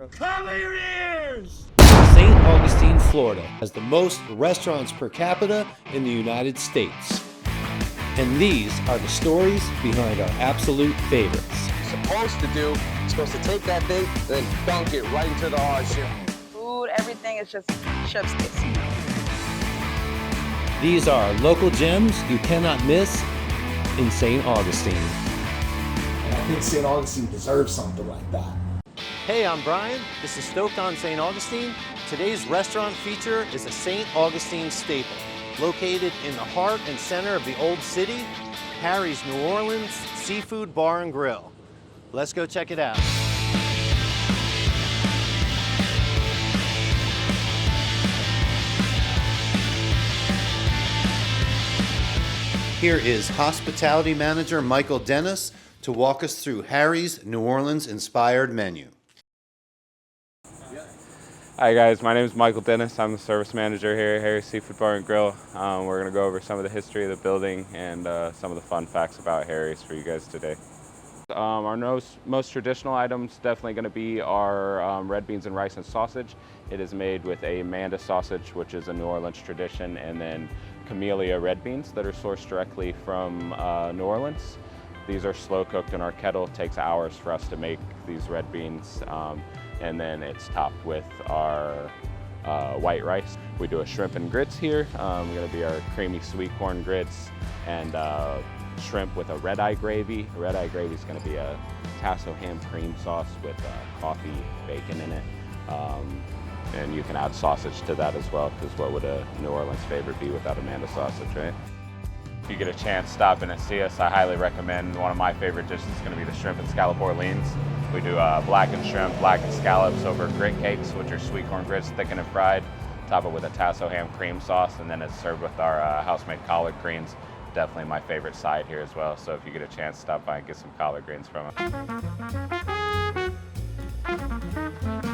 Cover your ears! St. Augustine, Florida has the most restaurants per capita in the United States. And these are the stories behind our absolute favorites. Supposed to take that thing, then dunk it right into the hard shell. Food, everything is just chef's kiss. These are local gems you cannot miss in St. Augustine. And I think St. Augustine deserves something like that. Hey, I'm Brian. This is Stoked on St. Augustine. Today's restaurant feature is a St. Augustine staple. Located in the heart and center of the old city, Harry's New Orleans Seafood Bar and Grill. Let's go check it out. Here is Hospitality Manager Michael Dennis to walk us through Harry's New Orleans inspired menu. Hi guys, my name is Michael Dennis. I'm the service manager here at Harry's Seafood Bar and Grill. We're going to go over some of the history of the building and some of the fun facts about Harry's for you guys today. Our most traditional items definitely going to be our red beans and rice and sausage. It is made with a Manda sausage, which is a New Orleans tradition, and then Camellia red beans that are sourced directly from New Orleans. These are slow cooked in our kettle. It takes hours for us to make these red beans. And then it's topped with our white rice. We do a shrimp and grits here. Going to be our creamy sweet corn grits and shrimp with a red-eye gravy. Red-eye gravy is going to be a tasso ham cream sauce with coffee, bacon in it. And you can add sausage to that as well, because what would a New Orleans favorite be without a Manda sausage, right? If you get a chance, stop in and see us. I highly recommend. One of my favorite dishes is going to be the shrimp and scallop Orleans. We do blackened shrimp, blackened scallops over grit cakes, which are sweet corn grits thickened and fried. Top it with a tasso ham cream sauce, and then it's served with our house-made collard greens. Definitely my favorite side here as well. So if you get a chance, stop by and get some collard greens from us.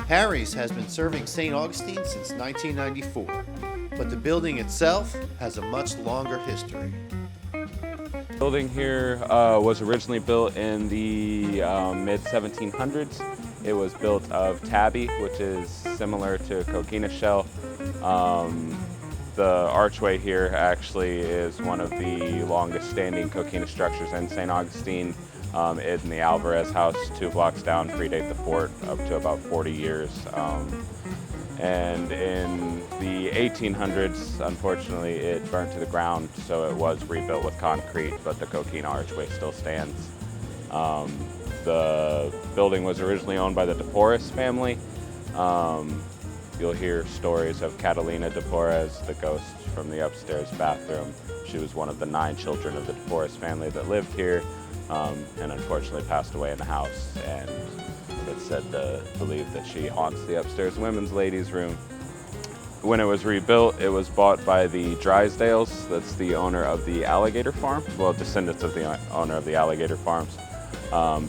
Harry's has been serving St. Augustine since 1994, but the building itself has a much longer history. The building here was originally built in the mid-1700s. It was built of tabby, which is similar to coquina shell. The archway here actually is one of the longest standing coquina structures in St. Augustine. In the Alvarez house, 2 blocks down, predate the fort up to about 40 years. And in the 1800s, unfortunately, it burnt to the ground, so it was rebuilt with concrete, but the coquina archway still stands. The building was originally owned by the DePorres family. You'll hear stories of Catalina DePorres, the ghost from the upstairs bathroom. She was one of the 9 children of the DePorres family that lived here, and unfortunately passed away in the house. And it's said to believe that she haunts the upstairs women's ladies' room. When it was rebuilt, it was bought by the Drysdales. That's the owner of the Alligator Farm, well, descendants of the owner of the Alligator Farms.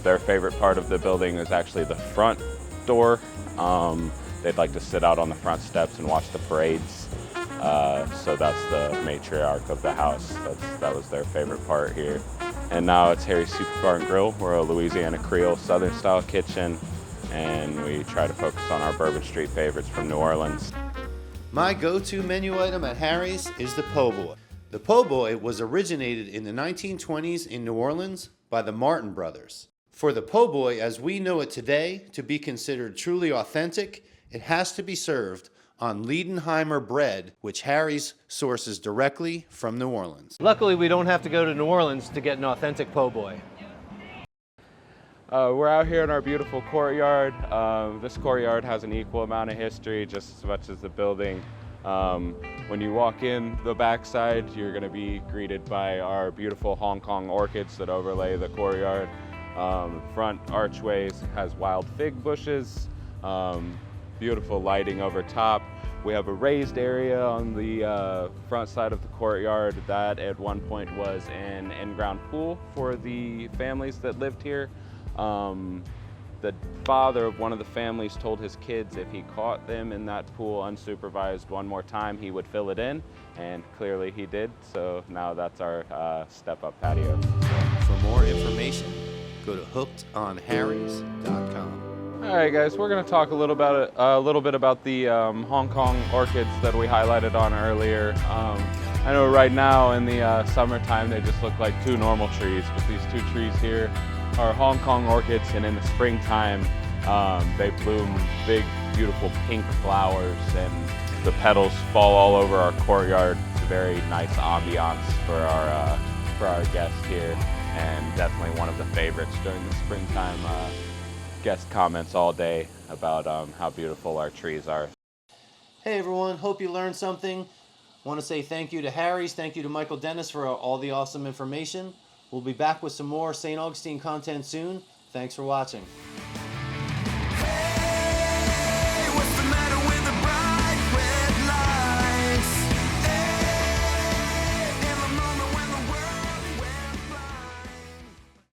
Their favorite part of the building is actually the front door. They'd like to sit out on the front steps and watch the parades. So that's the matriarch of the house. That was their favorite part here. And now it's Harry's Seafood Bar and Grill. We're a Louisiana Creole Southern style kitchen, and we try to focus on our Bourbon Street favorites from New Orleans. My go-to menu item at Harry's is the po' boy. The po' boy was originated in the 1920s in New Orleans by the Martin brothers. For the po' boy as we know it today to be considered truly authentic, it has to be served on Liedenheimer bread, which Harry's sources directly from New Orleans. Luckily, we don't have to go to New Orleans to get an authentic po' boy. We're out here in our beautiful courtyard. This courtyard has an equal amount of history, just as much as the building. When you walk in the backside, you're going to be greeted by our beautiful Hong Kong orchids that overlay the courtyard. Front archways has wild fig bushes. Beautiful lighting over top. We have a raised area on the front side of the courtyard that at one point was an in-ground pool for the families that lived here. The father of one of the families told his kids if he caught them in that pool unsupervised one more time, he would fill it in, and clearly he did. So now that's our step-up patio. For more information, go to hookedonharrys.com. All right, guys, we're going to talk a little bit about the Hong Kong orchids that we highlighted on earlier. I know right now in the summertime they just look like two normal trees, but these two trees here are Hong Kong orchids, and in the springtime they bloom big, beautiful pink flowers, and the petals fall all over our courtyard. It's a very nice ambiance for our guests here, and definitely one of the favorites during the springtime. Guest comments all day about how beautiful our trees are. Hey everyone, hope you learned something. Want to say thank you to Harry's, thank you to Michael Dennis for all the awesome information. We'll be back with some more St. Augustine content soon. Thanks for watching.